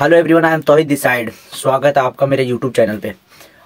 Hello everyone, I am Tauhid this side. स्वागत है आपका मेरे यूट्यूब चैनल पे।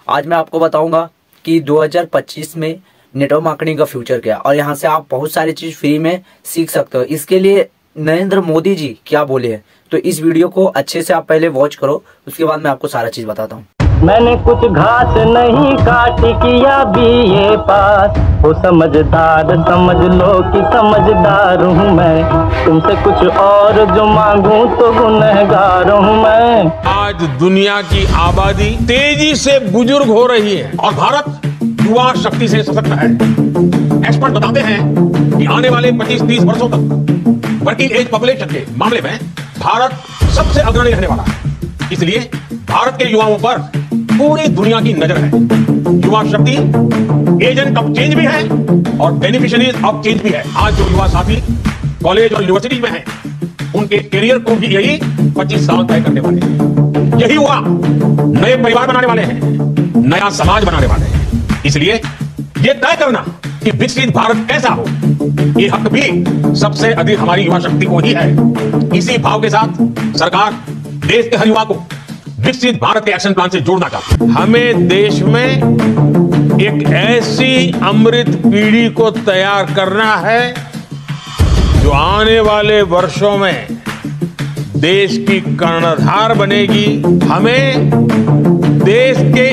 आज मैं आपको बताऊंगा कि 2025 में नेटवर्क मार्केटिंग का फ्यूचर क्या है और यहाँ से आप बहुत सारी चीज फ्री में सीख सकते हो। इसके लिए नरेंद्र मोदी जी क्या बोले हैं, तो इस वीडियो को अच्छे से आप पहले वॉच करो, उसके बाद मैं आपको सारा चीज बताता हूँ। मैंने कुछ घास नहीं काटी, किया बीए पास हो समझदार, समझ लो कि समझदार हूँ मैं। तुमसे कुछ और जो मांगूं तो गुनहगार हूँ मैं। आज दुनिया की आबादी तेजी से बुजुर्ग हो रही है और भारत युवा शक्ति से सशक्त है। एक्सपर्ट बताते हैं कि आने वाले 25-30 वर्षों तक वर्किंग एज पॉपुलेशन के मामले में भारत सबसे अग्रणी रहने वाला है। इसलिए भारत के युवाओं पर पूरी दुनिया की नजर है। युवा शक्ति एजेंट ऑफ चेंज भी है और बेनिफिशियरीज ऑफ चेंज भी है। आज जो युवा साथी कॉलेज और यूनिवर्सिटी में हैं, उनके करियर को भी यही 25 साल तय करने वाले हैं। यही युवा नए परिवार बनाने वाले हैं, नया समाज बनाने वाले हैं। इसलिए यह तय करना कि विकसित भारत कैसा हो, ये हक भी सबसे अधिक हमारी युवा शक्ति को ही है। इसी भाव के साथ सरकार देश के हर युवा को विकसित भारत के एक्शन प्लान से जोड़ना चाहते हैं। हमें देश में एक ऐसी अमृत पीढ़ी को तैयार करना है जो आने वाले वर्षों में देश की कर्णधार बनेगी। हमें देश के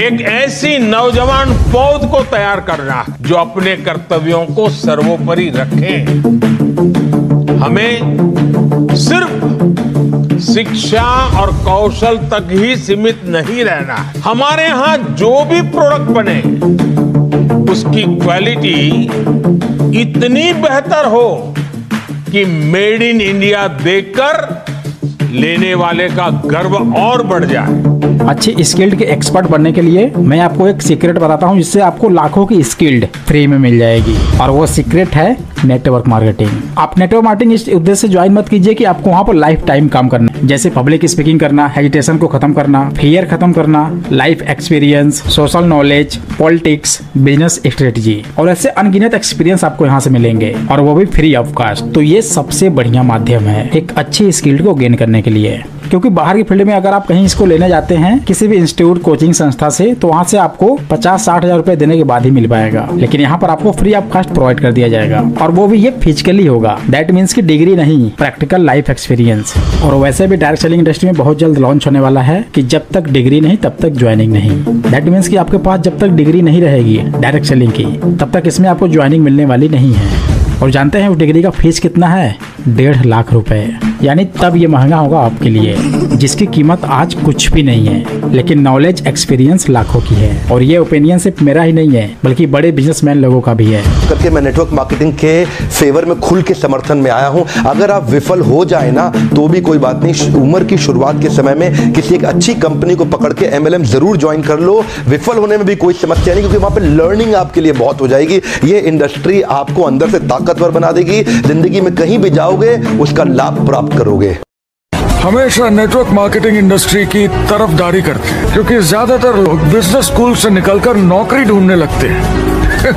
एक ऐसी नौजवान पौध को तैयार करना है जो अपने कर्तव्यों को सर्वोपरि रखे। हमें सिर्फ शिक्षा और कौशल तक ही सीमित नहीं रहना है। हमारे यहां जो भी प्रोडक्ट बने उसकी क्वालिटी इतनी बेहतर हो कि मेड इन इंडिया देखकर लेने वाले का गर्व और बढ़ जाए। अच्छे स्किल्ड के एक्सपर्ट बनने के लिए मैं आपको एक सीक्रेट बताता हूं, जिससे आपको लाखों की स्किल्ड फ्री में मिल जाएगी। और वो सीक्रेट है नेटवर्क मार्केटिंग। आप नेटवर्क मार्केटिंग इस उद्देश्य से ज्वाइन मत कीजिए कि आपको वहां पर लाइफ टाइम काम करना है, जैसे पब्लिक स्पीकिंग करना, हेजिटेशन को खत्म करना, फियर खत्म करना, life experience, social knowledge, politics, business strategy और ऐसे अनगिनत एक्सपीरियंस आपको यहाँ से मिलेंगे, और वो भी फ्री ऑफ कास्ट। तो ये सबसे बढ़िया माध्यम है एक अच्छी स्किल्ड को गेन करने के लिए। क्योंकि बाहर की फील्ड में अगर आप कहीं इसको लेने जाते हैं किसी भी इंस्टीट्यूट कोचिंग संस्था से, तो वहाँ से आपको 50-60 हजार रुपए देने के बाद ही मिल पाएगा। लेकिन यहाँ पर आपको फ्री ऑफ कास्ट प्रोवाइड कर दिया जाएगा, और वो भी ये फिजिकली होगा। दैट मीन्स की डिग्री नहीं, प्रैक्टिकल लाइफ एक्सपीरियंस। और वैसे भी डायरेक्ट सेलिंग इंडस्ट्री में बहुत जल्द लॉन्च होने वाला है कि जब तक डिग्री नहीं तब तक ज्वाइनिंग नहीं। दैट मीन्स की आपके पास जब तक डिग्री नहीं रहेगी डायरेक्ट सेलिंग की, तब तक इसमें आपको ज्वाइनिंग मिलने वाली नहीं है। और जानते हैं उस डिग्री का फीस कितना है? 1.5 लाख रुपए। यानी तब ये महंगा होगा आपके लिए, जिसकी कीमत आज कुछ भी नहीं है। लेकिन नॉलेज एक्सपीरियंस लाखों की है। और ये ओपिनियन सिर्फ मेरा ही नहीं है, बल्कि बड़े बिजनेसमैन लोगों का भी है। करके मैं नेटवर्क मार्केटिंग के फेवर में खुल के समर्थन में आया हूं। अगर आप विफल हो जाए ना तो भी कोई बात नहीं, उम्र की शुरुआत के समय में किसी एक अच्छी कंपनी को पकड़ के MLM जरूर ज्वाइन कर लो। विफल होने में भी कोई समस्या नहीं, क्योंकि वहां पे लर्निंग आपके लिए बहुत हो जाएगी। ये इंडस्ट्री आपको अंदर से ताकतवर बना देगी। जिंदगी में कहीं भी जाओगे उसका लाभ प्राप्त करोगे। हमेशा नेटवर्क मार्केटिंग इंडस्ट्री की तरफदारी करते हैं, क्योंकि ज्यादातर लोग बिजनेस स्कूल से निकलकर नौकरी ढूंढने लगते हैं।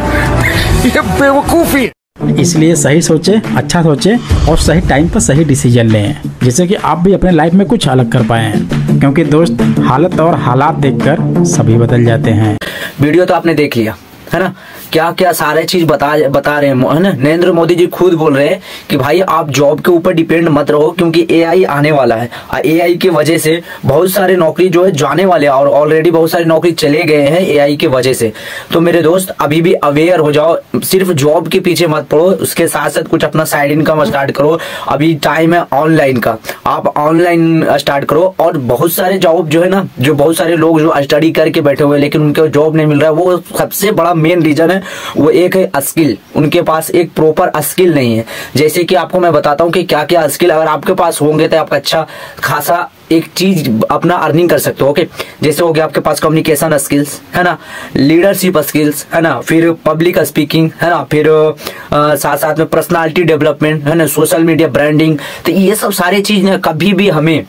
ये बेवकूफी है। इसलिए सही सोचे, अच्छा सोचे और सही टाइम पर सही डिसीजन लें, जिससे कि आप भी अपने लाइफ में कुछ अलग कर पाए। क्योंकि दोस्त, हालत और हालात देखकर सभी बदल जाते हैं। वीडियो तो आपने देख लिया है ना, क्या क्या सारे चीज बता रहे हैं, है ना। नरेंद्र मोदी जी खुद बोल रहे हैं कि भाई आप जॉब के ऊपर डिपेंड मत रहो, क्योंकि AI आने वाला है। AI की वजह से बहुत सारे नौकरी जो है जाने वाले हैं, और ऑलरेडी बहुत सारी नौकरी चले गए हैं AI की वजह से। तो मेरे दोस्त अभी भी अवेयर हो जाओ, सिर्फ जॉब के पीछे मत पड़ो, उसके साथ साथ कुछ अपना साइड इनकम स्टार्ट करो। अभी टाइम है ऑनलाइन का, आप ऑनलाइन स्टार्ट करो। और बहुत सारे जॉब जो है ना, जो बहुत सारे लोग जो स्टडी करके बैठे हुए लेकिन उनको जॉब नहीं मिल रहा है, वो सबसे बड़ा मेन रीजन है। वो एक है स्किल, उनके पास एक प्रॉपर स्किल नहीं है। जैसे कि आपको मैं बताता हूँ कि क्या क्या स्किल अगर आपके पास होंगे तो आप अच्छा खासा एक चीज अपना अर्निंग कर सकते हो। ओके, जैसे हो गया आपके पास कम्युनिकेशन स्किल्स, है ना, लीडरशिप स्किल्स, है ना, फिर पब्लिक स्पीकिंग, है ना, फिर साथ साथ में पर्सनालिटी डेवलपमेंट, है ना, सोशल मीडिया ब्रांडिंग। तो ये सब सारी चीज कभी भी हमें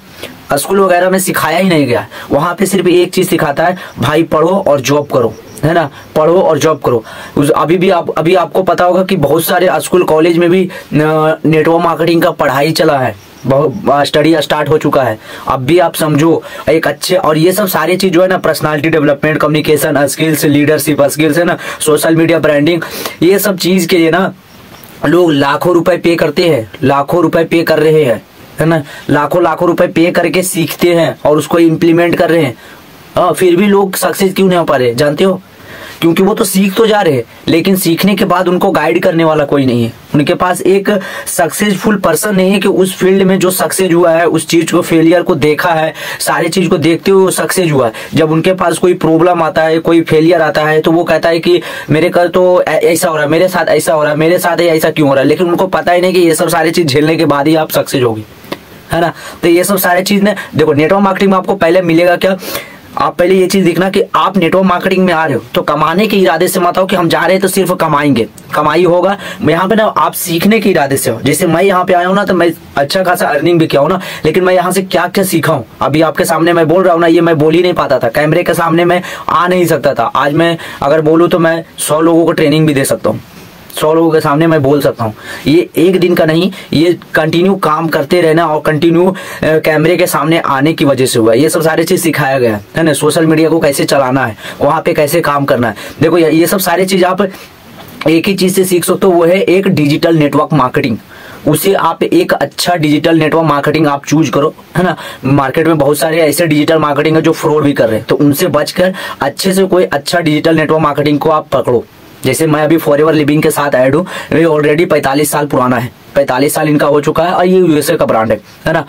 स्कूल वगैरह में सिखाया ही नहीं गया। वहां पे सिर्फ एक चीज सिखाता है, भाई पढ़ो और जॉब करो, है ना, पढ़ो और जॉब करो। अभी आपको पता होगा कि बहुत सारे स्कूल कॉलेज में भी नेटवर्क मार्केटिंग का पढ़ाई चला है। स्टडी स्टार्ट हो चुका है। अब भी आप समझो एक अच्छे, और ये सब सारी चीज जो है ना, personality development, communication skills, leadership skills है ना, सोशल मीडिया ब्रांडिंग, ये सब चीज के लिए ना लोग लाखों रुपए पे करते हैं, लाखों रुपए पे कर रहे हैं, है ना, लाखों रुपए पे करके सीखते हैं और उसको इम्प्लीमेंट कर रहे हैं। फिर भी लोग सक्सेस क्यों नहीं हो पा रहे, जानते हो? क्योंकि वो तो सीख तो जा रहे हैं, लेकिन सीखने के बाद उनको गाइड करने वाला कोई नहीं है। उनके पास एक सक्सेसफुल पर्सन नहीं है कि उस फील्ड में जो सक्सेस हुआ है, उस चीज को, फेलियर को देखा है, सारी चीज को देखते हुए वो सक्सेस हुआ है। जब उनके पास कोई प्रॉब्लम आता है, कोई फेलियर आता है, तो वो कहता है कि मेरे कल तो ऐसा हो रहा है, मेरे साथ ऐसा हो रहा है, मेरे साथ ऐसा क्यों हो रहा है। लेकिन उनको पता ही नहीं कि ये सब सारी चीज झेलने के बाद ही आप सक्सेस होगी, है ना। तो ये सब सारी चीज ने देखो, नेटवर्क मार्केटिंग में आपको पहले मिलेगा क्या, आप पहले ये चीज देखना कि आप नेटवर्क मार्केटिंग में आ रहे हो तो कमाने के इरादे से मत आओ कि हम जा रहे हैं तो सिर्फ कमाएंगे, कमाई होगा। यहाँ पे ना आप सीखने के इरादे से हो। जैसे मैं यहाँ पे आया हूँ ना, तो मैं अच्छा खासा अर्निंग भी किया हूँ ना, लेकिन मैं यहाँ से क्या क्या सीखा हूँ, अभी आपके सामने मैं बोल रहा हूँ ना, ये मैं बोल ही नहीं पाता था, कैमरे के सामने मैं आ नहीं सकता था। आज मैं अगर बोलूँ तो मैं 100 लोगों को ट्रेनिंग भी दे सकता हूँ, 100 लोगों के सामने मैं बोल सकता हूँ। ये एक दिन का नहीं, ये कंटिन्यू काम करते रहना और कंटिन्यू कैमरे के सामने आने की वजह से हुआ। ये सब सारी चीज सिखाया गया है ना, सोशल मीडिया को कैसे चलाना है, वहां पे कैसे काम करना है। देखो ये सब सारी चीज आप एक ही चीज से सीख सकते हो, वो है एक डिजिटल नेटवर्क मार्केटिंग। उसे आप एक अच्छा डिजिटल नेटवर्क मार्केटिंग आप चूज करो, है ना। मार्केट में बहुत सारे ऐसे डिजिटल मार्केटिंग है जो फ्रॉड भी कर रहे हैं, तो उनसे बचकर अच्छे से कोई अच्छा डिजिटल नेटवर्क मार्केटिंग को आप पकड़ो। जैसे मैं अभी फॉरएवर लिविंग के साथ ऐड हूँ, ये ऑलरेडी 45 साल पुराना है, 45 साल इनका हो चुका है और ये यूएसए का ब्रांड है ना,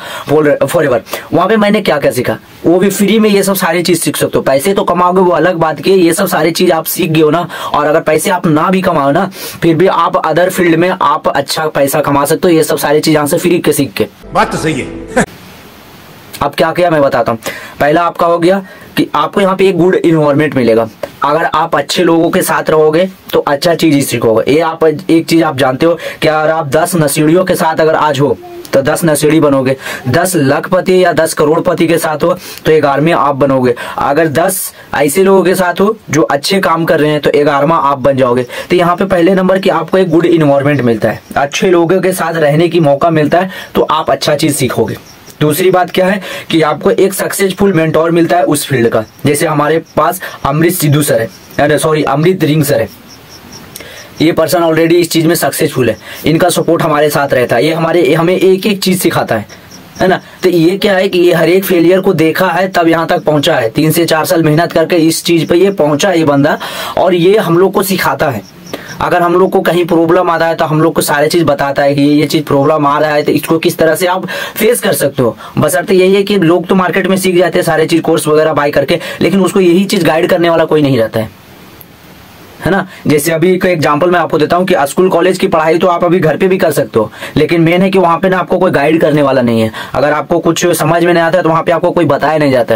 फॉरएवर। वहां पे मैंने क्या क्या सीखा, वो भी फ्री में ये सब सारी चीज सीख सकते हो। पैसे तो कमाओगे वो अलग बात की, ये सब सारी चीज आप सीख गए हो ना, और अगर पैसे आप ना भी कमाओ ना, फिर भी आप अदर फील्ड में आप अच्छा पैसा कमा सकते हो, ये सब सारी चीज यहाँ से फ्री के सीख के। बात तो सही है। अब क्या किया मैं बताता हूँ। पहला आपका हो गया कि आपको यहाँ पे एक गुड इन्वायरमेंट मिलेगा। अगर आप अच्छे लोगों के साथ रहोगे तो अच्छा चीज ही सीखोगे। ये आप एक चीज आप जानते हो कि अगर आप 10 नशेड़ियों के साथ अगर आज हो तो 10 नशेड़ी बनोगे, 10 लखपति या 10 करोड़पति के साथ हो तो 11वें आप बनोगे। अगर 10 ऐसे लोगों के साथ हो जो अच्छे काम कर रहे हैं तो 11वां आप बन जाओगे। तो यहाँ पे पहले नंबर की आपको एक गुड इन्वायरमेंट मिलता है, अच्छे लोगों के साथ रहने की मौका मिलता है, तो आप अच्छा चीज सीखोगे। दूसरी बात क्या है कि आपको एक सक्सेसफुल मेंटोर मिलता है उस फील्ड का। जैसे हमारे पास अमृत सिद्धू सर है, सॉरी अमृत रिंग सर है, ये पर्सन ऑलरेडी इस चीज में सक्सेसफुल है, इनका सपोर्ट हमारे साथ रहता है। ये हमें एक एक चीज सिखाता है ना। तो ये क्या है कि ये हर एक फेलियर को देखा है तब यहाँ तक पहुंचा है, 3 से 4 साल मेहनत करके इस चीज पे ये पहुंचा ये बंदा, और ये हम लोग को सिखाता है। अगर हम लोग को कहीं प्रॉब्लम आता है तो हम लोग को सारी चीज बताता है कि ये चीज प्रॉब्लम आ रहा है तो इसको किस तरह से आप फेस कर सकते हो। बशर्ते यही है कि लोग तो मार्केट में सीख जाते हैं सारे चीज कोर्स वगैरह बाय करके, लेकिन उसको यही चीज गाइड करने वाला कोई नहीं रहता है ना। जैसे अभी का एग्जांपल मैं आपको देता हूँ कि स्कूल कॉलेज की पढ़ाई तो आप अभी घर पे भी कर सकते हो, लेकिन मेन है कि वहां पे ना आपको कोई गाइड करने वाला नहीं है। अगर आपको कुछ समझ में नहीं आता है तो वहां पे आपको कोई बताया नहीं जाता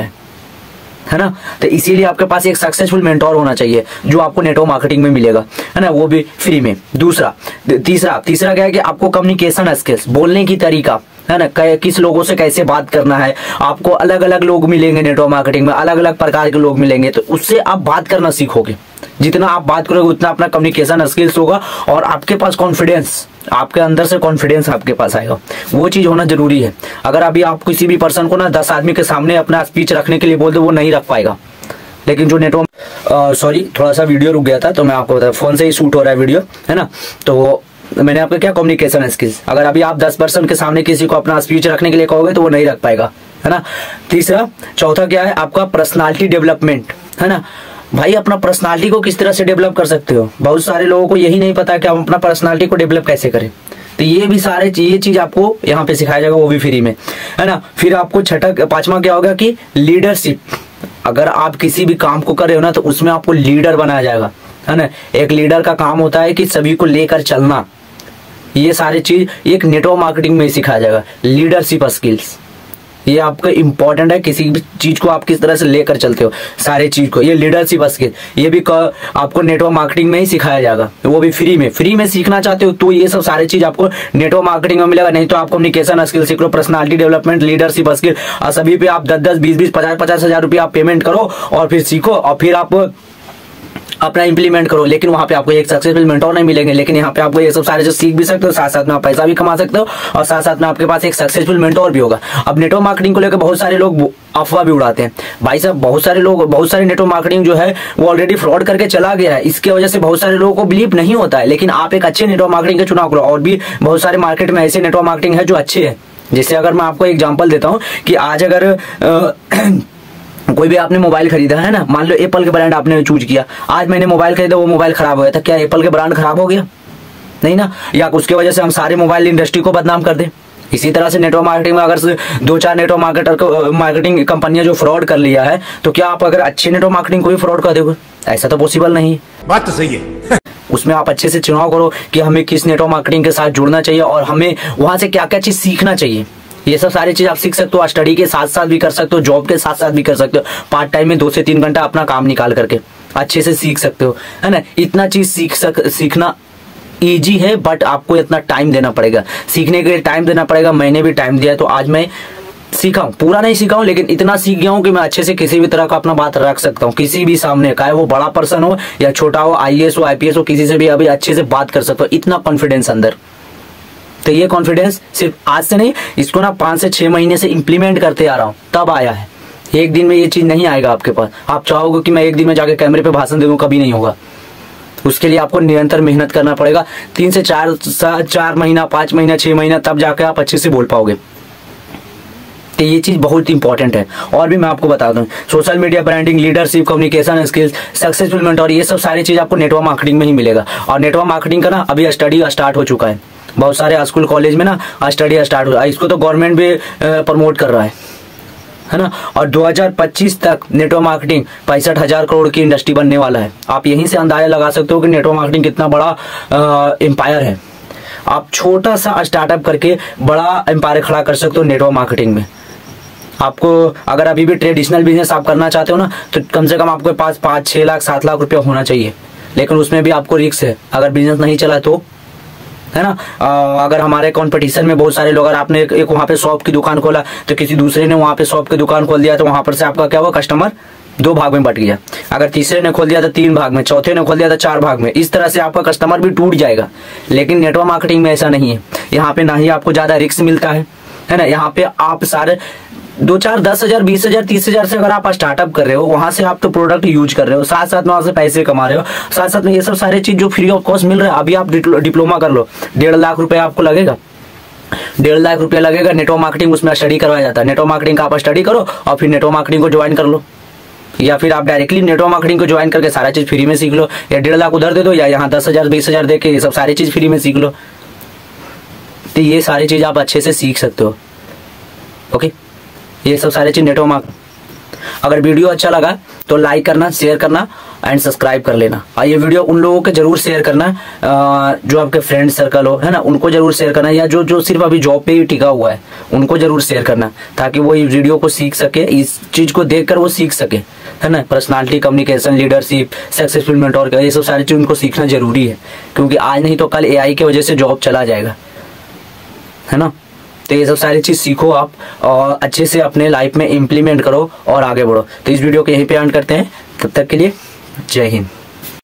है ना। तो इसीलिए आपके पास एक सक्सेसफुल मेंटोर होना चाहिए जो आपको नेटवर्क मार्केटिंग में मिलेगा, है ना, वो भी फ्री में। तीसरा क्या है कि आपको कम्युनिकेशन स्किल्स, बोलने की तरीका, है ना, किस लोगों से कैसे बात करना है। आपको अलग अलग लोग मिलेंगे नेटवर्क मार्केटिंग में, अलग अलग प्रकार के लोग मिलेंगे, तो उससे आप बात करना सीखोगे। जितना आप बात करोगे उतना अपना कम्युनिकेशन स्किल्स होगा और आपके पास कॉन्फिडेंस, आपके अंदर से कॉन्फिडेंस आपके पास आएगा। वो चीज होना जरूरी है। अगर अभी आप किसी भी पर्सन को ना 10 आदमी के सामने अपना स्पीच रखने के लिए बोल दो, वो नहीं रख पाएगा। लेकिन जो नेटवर्क सॉरी थोड़ा सा वीडियो रुक गया था तो मैं आपको बताया, फोन से ही शूट हो रहा है वीडियो, है ना। तो मैंने आपको क्या, कम्युनिकेशन स्किल्स। अगर अभी आप 10 पर्सन के सामने किसी को अपना स्पीच रखने के लिए कहोगे तो वो नहीं रख पाएगा, है ना। चौथा क्या है आपका पर्सनालिटी डेवलपमेंट, है ना। भाई अपना पर्सनालिटी को किस तरह से डेवलप कर सकते हो, बहुत सारे लोगों को यही नहीं पता कि हम अपना पर्सनालिटी को डेवलप कैसे करें। तो ये भी सारे ये चीज आपको यहाँ पे सिखाया जाएगा, वो भी फ्री में, है ना। फिर आपको 5वां क्या होगा कि लीडरशिप। अगर आप किसी भी काम को कर रहे हो ना तो उसमें आपको लीडर बनाया जाएगा, है ना। एक लीडर का काम होता है कि सभी को लेकर चलना। ये सारी चीज एक नेटवर्क मार्केटिंग में सिखाया जाएगा। लीडरशिप स्किल्स ये आपका इंपॉर्टेंट है, किसी भी चीज को आप किस तरह से लेकर चलते हो, सारे चीज को, ये लीडरशिप स्किल ये भी आपको नेटवर्क मार्केटिंग में ही सिखाया जाएगा, वो भी फ्री में सीखना चाहते हो तो ये सब सारी चीज आपको नेटवर्क मार्केटिंग में मिलेगा। नहीं तो आप कम्युनिकेशन स्किल सीख लो, पर्सनालिटी डेवलपमेंट, लीडरशिप स्किल, और सभी पे आप 10-10, 20-20, 50-50 हजार रुपये आप पेमेंट करो और फिर सीखो, और फिर आप अपना इंप्लीमेंट करो। लेकिन वहां पे आपको एक सक्सेसफुल मेंटोर नहीं मिलेंगे, लेकिन यहाँ पे आपको ये सब सारे जो सीख भी सकते हो, साथ साथ में आप पैसा भी कमा सकते हो और साथ साथ में आपके पास एक सक्सेसफुल मेंटोर भी होगा। अब नेटवर्क मार्केटिंग को लेकर बहुत सारे लोग अफवाह भी उड़ाते हैं। भाई साहब बहुत सारे नेटवर्क मार्केटिंग जो है वो ऑलरेडी फ्रॉड करके चला गया है, इसके वजह से बहुत सारे लोगों को बिलीव नहीं होता है। लेकिन आप एक अच्छे नेटवर्क मार्केटिंग का चुनाव करो, और भी बहुत सारे मार्केट में ऐसे नेटवर्क मार्केटिंग है जो अच्छे है। जैसे अगर मैं आपको एग्जाम्पल देता हूँ कि आज अगर कोई भी आपने मोबाइल खरीदा है ना, मान लो एप्पल के ब्रांड आपने चूज किया, आज मैंने मोबाइल खरीदा, वो मोबाइल खराब हो गया था, क्या एप्पल के ब्रांड खराब हो गया? नहीं ना। या उसके वजह से हम सारे मोबाइल इंडस्ट्री को बदनाम कर दें। इसी तरह से नेटवर्क मार्केटिंग में अगर 2-4 नेटवर्क मार्केटिंग कंपनियां जो फ्रॉड कर लिया है, तो क्या आप अगर अच्छे नेटवर्क मार्केटिंग को भी फ्रॉड कर दोगे? ऐसा तो पॉसिबल नहीं है। बात तो सही है। उसमें आप अच्छे से चुनाव करो कि हमें किस नेटवर्क मार्केटिंग के साथ जुड़ना चाहिए और हमें वहां से क्या क्या चीज सीखना चाहिए। ये सब सारी चीज आप सीख सकते हो, स्टडी के साथ साथ भी कर सकते हो, जॉब के साथ साथ भी कर सकते हो, पार्ट टाइम में 2 से 3 घंटा अपना काम निकाल करके अच्छे से सीख सकते हो, है ना। इतना चीज सीखना इजी है, बट आपको इतना टाइम देना पड़ेगा, सीखने के लिए टाइम देना पड़ेगा। मैंने भी टाइम दिया, तो आज मैं सीखा हूँ, पूरा नहीं सीखा हूँ लेकिन इतना सीख गया हूँ कि मैं अच्छे से किसी भी तरह का अपना बात रख सकता हूँ, किसी भी सामने, चाहे वो बड़ा पर्सन हो या छोटा हो, IAS हो, IPS हो, किसी से भी अभी अच्छे से बात कर सकता हूँ। इतना कॉन्फिडेंस अंदर। तो ये कॉन्फिडेंस सिर्फ आज से नहीं, इसको ना 5 से 6 महीने से इंप्लीमेंट करते आ रहा हूँ, तब आया है। एक दिन में ये चीज नहीं आएगा आपके पास। आप चाहोगे कि मैं एक दिन में जाके कैमरे पे भाषण दे दूं, कभी नहीं होगा। उसके लिए आपको निरंतर मेहनत करना पड़ेगा, 3 से 4 महीना, 5 महीना, 6 महीना, तब जाके आप अच्छे से बोल पाओगे। तो ये चीज बहुत इंपॉर्टेंट है। और भी मैं आपको बता दूं, social media branding, leadership, communication skills, successful mentor, ये सब सारी चीज आपको नेटवर्क मार्केटिंग में ही मिलेगा। और नेटवर्क मार्केटिंग का ना अभी स्टडी स्टार्ट हो चुका है, बहुत सारे स्कूल कॉलेज में ना स्टडी स्टार्ट हो रहा है। इसको तो गवर्नमेंट भी प्रमोट कर रहा है ना। और 2025 तक नेटवर्क मार्केटिंग 65,000 करोड़ की इंडस्ट्री बनने वाला है। आप यहीं से अंदाजा लगा सकते हो कि नेटवर्क मार्केटिंग कितना बड़ा एम्पायर है। आप छोटा सा स्टार्टअप करके बड़ा एम्पायर खड़ा कर सकते हो नेटवर्क मार्केटिंग में। आपको अगर अभी भी ट्रेडिशनल बिजनेस आप करना चाहते हो ना, तो कम से कम आपके पास 5-6 लाख 7 लाख रुपया होना चाहिए। लेकिन उसमें भी आपको रिस्क है, अगर बिजनेस नहीं चला तो, है ना। अगर हमारे कंपटीशन में बहुत सारे लोग, अगर आपने एक वहां पे शॉप की दुकान खोला, तो किसी दूसरे ने वहां पे शॉप की दुकान खोल दिया, तो वहां पर से आपका क्या हुआ, कस्टमर 2 भाग में बट गया। अगर तीसरे ने खोल दिया तो 3 भाग में, चौथे ने खोल दिया तो 4 भाग में। इस तरह से आपका कस्टमर भी टूट जाएगा। लेकिन नेटवर्क मार्केटिंग में ऐसा नहीं है। यहाँ पे ना ही आपको ज्यादा रिस्क मिलता है ना। यहाँ पे आप सारे 2-4, 10,000, 20,000, 30,000 से अगर आप स्टार्टअप कर रहे हो, वहां से आप तो प्रोडक्ट यूज कर रहे हो, साथ साथ में वहां से पैसे कमा रहे हो, साथ साथ में ये सब सारे चीज जो फ्री ऑफ कॉस्ट मिल रहा है। अभी आप डिप्लोमा कर लो, 1.5 लाख रुपया आपको लगेगा, 1.5 लाख रुपया लगेगा। नेटवर्क मार्केटिंग उसमें स्टडी करवाया जाता है। नेटवर्क मार्केटिंग का आप स्टडी करो और फिर नेटवर्क मार्केटिंग को ज्वाइन कर लो, या फिर आप डायरेक्टली नेटवर्क मार्केटिंग को ज्वाइन करके सारा चीज फ्री में सीख लो, या 1.5 लाख उधर दे दो, या यहाँ 10,000, 20,000 दे के ये सब सारी चीज फ्री में सीख लो। तो ये सारी चीज आप अच्छे से सीख सकते हो। ओके, ये सब सारे चीज नेटवर्क मार्केटिंग। अगर वीडियो अच्छा लगा तो लाइक करना, शेयर करना एंड सब्सक्राइब कर लेना। और ये वीडियो उन लोगों के जरूर शेयर करना जो आपके फ्रेंड सर्कल हो, है ना, उनको जरूर शेयर करना, या जो सिर्फ अभी जॉब पे ही टिका हुआ है उनको जरूर शेयर करना, ताकि वो इस वीडियो को सीख सके, इस चीज को देखकर वो सीख सके, है ना। Personality, communication, leadership, successful mentor का ये सब सारी चीज उनको सीखना जरूरी है, क्योंकि आज नहीं तो कल AI की वजह से जॉब चला जाएगा, है ना। तो ये सब सारी चीज सीखो आप और अच्छे से अपने लाइफ में इम्प्लीमेंट करो और आगे बढ़ो। तो इस वीडियो को यहीं पे एंड करते हैं। तब तक के लिए जय हिंद।